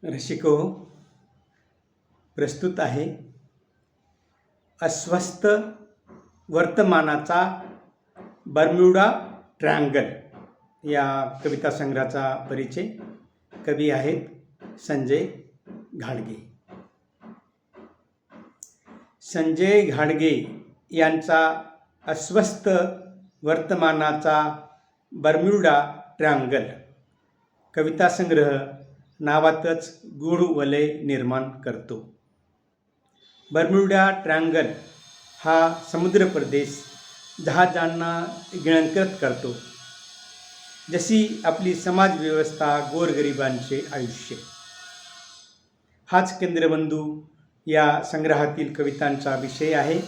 रसिको, प्रस्तुत आहे अस्वस्थ वर्तमानाचा बर्म्युडा ट्रायंगल या कविता संग्रहाचा परिचय. कवी आहेत संजय घाडगे. संजय घाडगे यांचा अस्वस्थ वर्तमानाचा बर्म्युडा ट्रायंगल कविता संग्रह नावातच गूढ वलय निर्माण करतो. बर्म्युडा ट्रायंगल हा समुद्र प्रदेश जहाजांना गिळंकृत करतो, जशी आपली समाज व्यवस्था गोरगरिबांचे आयुष्य. हाच केंद्रबिंदू या संग्रहातील कवितांचा विषय आहे.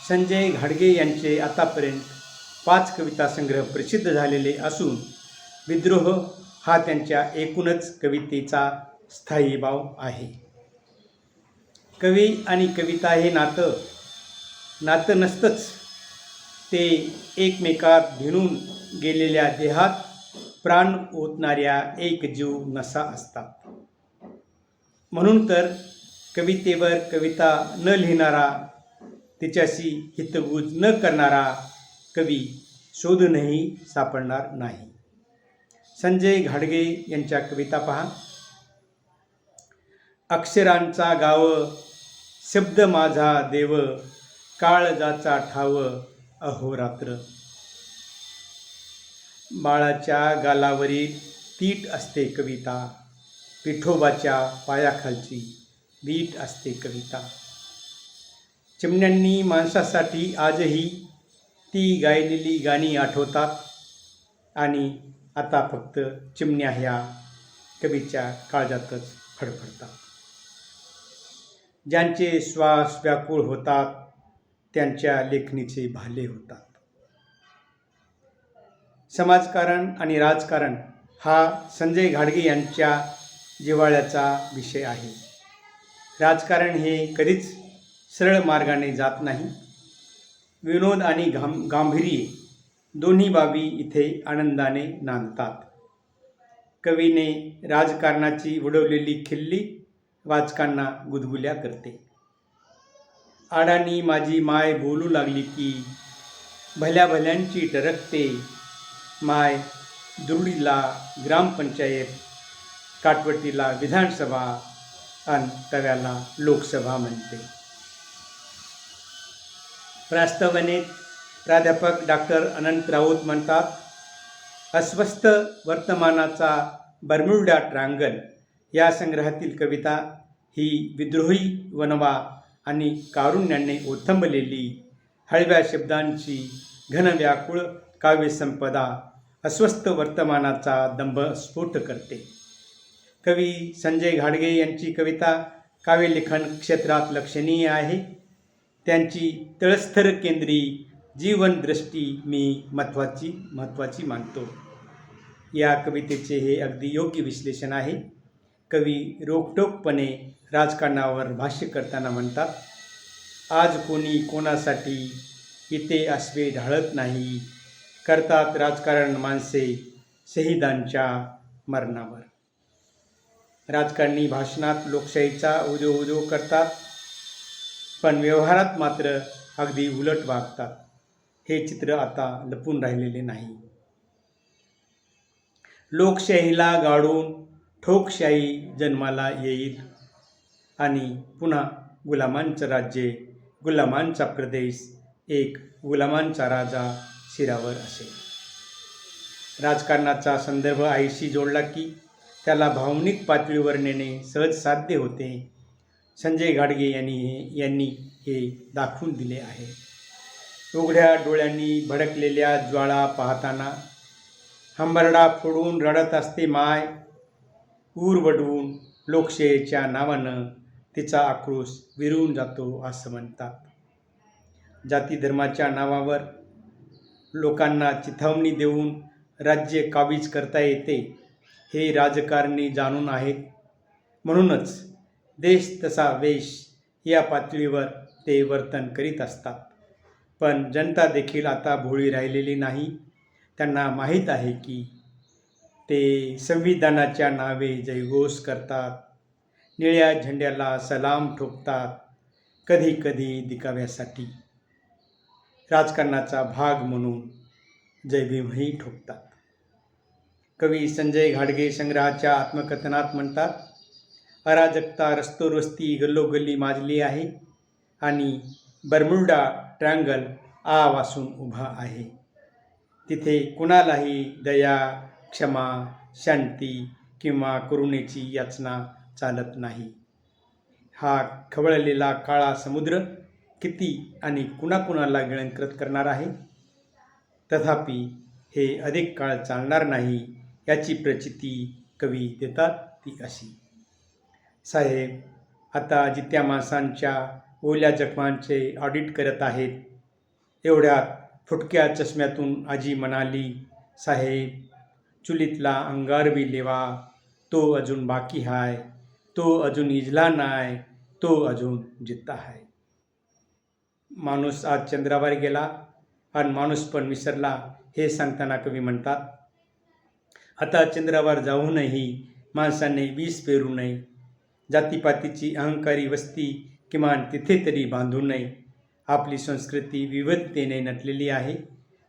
संजय घाडगे यांचे आतापर्यंत 5 कविता संग्रह प्रसिद्ध झालेले असून विद्रोह हा त्यांच्या एकूणच कवितेचा स्थायी भाव आहे. कवी आणि कविता हे नातं नसतंच, ते एकमेकात भिनून गेलेल्या देहात प्राण ओतणाऱ्या एक जीव नसा असतात. म्हणून तर कवितेवर कविता न लिहिणारा, तिच्याशी हितगुज न करणारा कवी शोधूनही सापडणार नाही. संजय घाडगे यांच्या कविता पहा. अक्षरांचा गाव, शब्द माझा देव, काळजाचा ठाव अहोरात्र. बाळाच्या गालावरील तीट असते कविता, विठोबाच्या पायाखालची वीट असते कविता. चिमण्यांनी माणसासाठी आजही ती गायलेली गाणी आठवतात, आणि आता फक्त चिमण्या ह्या कवीच्या काळजातच फडफडतात. ज्यांचे श्वास व्याकुळ होतात, त्यांच्या लेखणीचे भाले होतात. समाजकारण आणि राजकारण हा संजय घाडगे यांच्या जिव्हाळ्याचा विषय आहे. राजकारण हे कधीच सरळ मार्गाने जात नाही. विनोद आणि गांभीर्य दोन्ही बाबी इथे आनंदाने नांदतात. कवीने राजकारणाची उडवलेली खिल्ली वाचकांना गुदगुल्या करते. आडानी माझी माय बोलू लागली की भल्या भल्यांची टरकते माय. दुरुडीला ग्रामपंचायत, काटवटीला विधानसभा आणि तव्याला लोकसभा म्हणते. प्रास्तावनेत प्राध्यापक डॉक्टर अनंत राऊत म्हणतात, अस्वस्थ वर्तमानाचा बर्म्युडा ट्रायंगल या संग्रहातील कविता ही विद्रोही वनवा आणि कारुण्याने ओथंबलेली हळव्या शब्दांची घनव्याकुळ काव्यसंपदा अस्वस्थ वर्तमानाचा दंभस्फोट करते. कवी संजय घाडगे यांची कविता काव्यलेखन क्षेत्रात लक्षणीय आहे. त्यांची तळस्तर केंद्री जीवनदृष्टी मी महत्त्वाची मानतो. या कवितेचे हे अगदी योग्य विश्लेषण आहे. कवी रोखठोकपणे राजकारणावर भाष्य करताना म्हणतात, आज कोणी कोणासाठी इथे अश्वे ढाळत नाही, करतात राजकारण माणसे शहीदांच्या मरणावर. राजकारणी भाषणात लोकशाहीचा उदो करतात, पण व्यवहारात मात्र अगदी उलट वागतात. हे चित्र आता लपून राहिलेले नाही. लोकशाहीला गाडून ठोकशाही जन्माला येईल, आणि पुन्हा गुलामांचं राज्य, गुलामांचा प्रदेश, एक गुलामांचा राजा शिरावर असेल. राजकारणाचा संदर्भ आईशी जोडला की त्याला भावनिक पातळीवर नेणे सहज साध्य होते. संजय घाडगे यांनी हे दाखवून दिले आहे. उघड्या डोळ्यांनी भडकलेल्या ज्वाळा पाहताना हंबरडा फोडून रडत असते माय. ऊर वडवून लोकशाहीच्या नावानं तिचा आक्रोश विरून जातो असं म्हणतात. जाती धर्माच्या नावावर लोकांना चिथावणी देऊन राज्य काबीज करता येते, हे राजकारणी जाणून आहेत. म्हणूनच देश तसा वेश या पातळीवर ते वर्तन करीत असतात. पण जनता देखील आता भोळी राहिलेली नाही. त्यांना माहीत आहे की ते संविधानाच्या नावे जयघोष करतात, निळ्या झेंड्याला सलाम ठोकतात, कधी कधी दिखाव्यासाठी राजकारणाचा भाग म्हणून जयभीमही ठोकतात. कवी संजय घाडगे संग्रहाच्या आत्मकथनात म्हणतात, अराजकता रस्तोरस्ती गल्लोगल्ली माजली आहे आणि बर्म्युडा ट्रँगल आ वासून उभा आहे. तिथे कुणालाही दया, क्षमा, शांती किंवा करुणेची याचना चालत नाही. हा खवळलेला काळा समुद्र किती आणि कुणाकुणाला गिळंकृत करणार आहे. तथापि हे अधिक काळ चालणार नाही याची प्रचिती कवी देतात ती अशी. साहेब आता जित्या माणसांच्या ओल्या जखमांचे ऑडिट करत आहेत. एवढ्यात फुटक्या चष्म्यातून आजी म्हणाली, साहेब चुलीतला अंगार बी लेवा, तो अजून बाकी हाय, तो अजून इजला नाय, तो अजून जित्ता हाय. माणूस आज चंद्रावर गेला आणि माणूस पण विसरला हे सांगताना कवी म्हणतात, आता चंद्रावर जाऊनही माणसाने वीस पेरू नये. जातीपातीची अहंकारी वस्ती किमान तिथे तरी बांधू नये. आपली संस्कृती विविधतेने नटलेली आहे.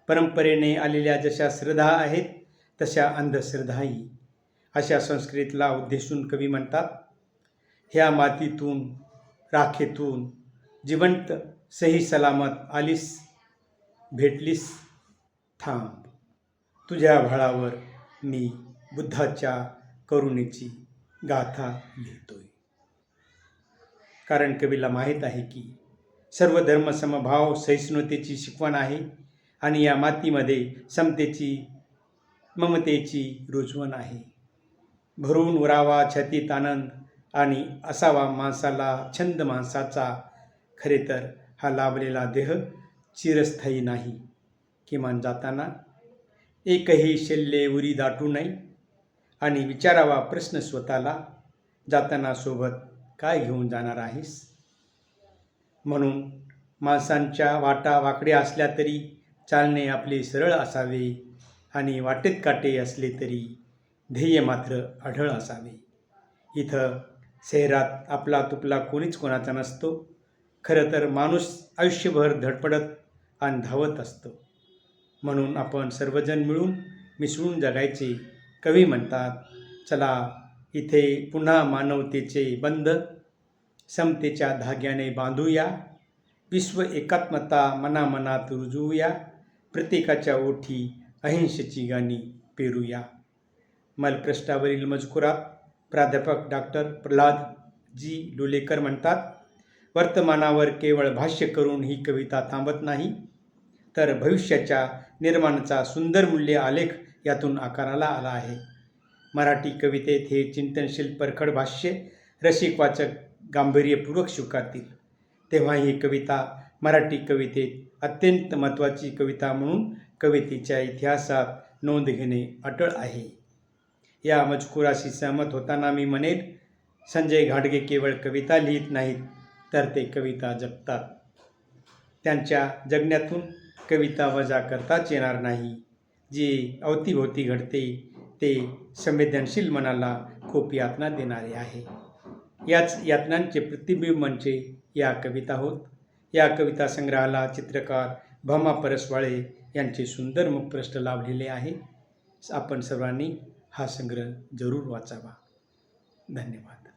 परंपरेने आलेल्या जशा श्रद्धा आहेत तशा अंधश्रद्धाही. अशा संस्कृतीला उद्देशून कवी म्हणतात, ह्या मातीतून राखेतून जिवंत सही सलामत आलीस, भेटलीस, थांब. तुझ्या भाळावर मी बुद्धाच्या करुणेची गाथा लिहितोय. कारण कवीला माहीत आहे की सर्व धर्म समभाव सहिष्णुतेची शिकवण आहे आणि या मातीमध्ये समतेची ममतेची रुजवण आहे. भरून उरावा छातीत आनंद आणि असावा माणसाला छंद माणसाचा. खरे तर हा लाभलेला देह चिरस्थायी नाही. किमान जाताना एकही शल्य उरी दाटू नये आणि विचारावा प्रश्न स्वतःला, जाताना सोबत काय घेऊन जाणार आहेस. म्हणून माणसांच्या वाटा वाकड्या असल्या तरी चालणे आपले सरळ असावे आणि वाटेत काटे असले तरी ध्येय मात्र अढळ असावे. इथं शहरात आपला तुपला कोणीच कोणाचा नसतो. खरं तर माणूस आयुष्यभर धडपडत आणि धावत असतो. म्हणून आपण सर्वजण मिळून मिसळून जगायचे. कवी म्हणतात, चला इथे पुन्हा मानवतेचे बंध समतेच्या धाग्याने बांधूया. विश्व एकात्मता मनामनात रुजवूया. प्रत्येकाच्या ओठी अहिंसेची गाणी पेरूया. मलपृष्ठावरील मजकुरात प्राध्यापक डॉक्टर प्रल्हाद जी डोलेकर म्हणतात, वर्तमानावर केवळ भाष्य करून ही कविता थांबत नाही, तर भविष्याच्या निर्माणाचा सुंदर मूल्य आलेख यातून आकाराला आला आहे. मराठी कवितेत हे चिंतनशील परखड भाष्य रसिक वाचक गांभीर्यपूर्वक स्वीकारतील. तेव्हा ही कविता मराठी कवितेत अत्यंत महत्त्वाची कविता म्हणून कवितेच्या इतिहासात नोंद घेणे अटळ आहे. या मजकुराशी सहमत होताना मी म्हणेन, संजय घाडगे केवळ कविता लिहित नाहीत, तर ते कविता जगतात. त्यांच्या जगण्यातून कविता वजा करताच येणार नाही. जे अवतीभोवती घडते ते संवेदनशील मनाला खूप यातना देणारे आहे. याच यातनांचे प्रतिबिंब म्हणजे या कविता होत. या कविता संग्रहाला चित्रकार भमा परसवाळे यांचे सुंदर मुखपृष्ठ लाभलेले आहे. आपण सर्वांनी हा संग्रह जरूर वाचावा. धन्यवाद.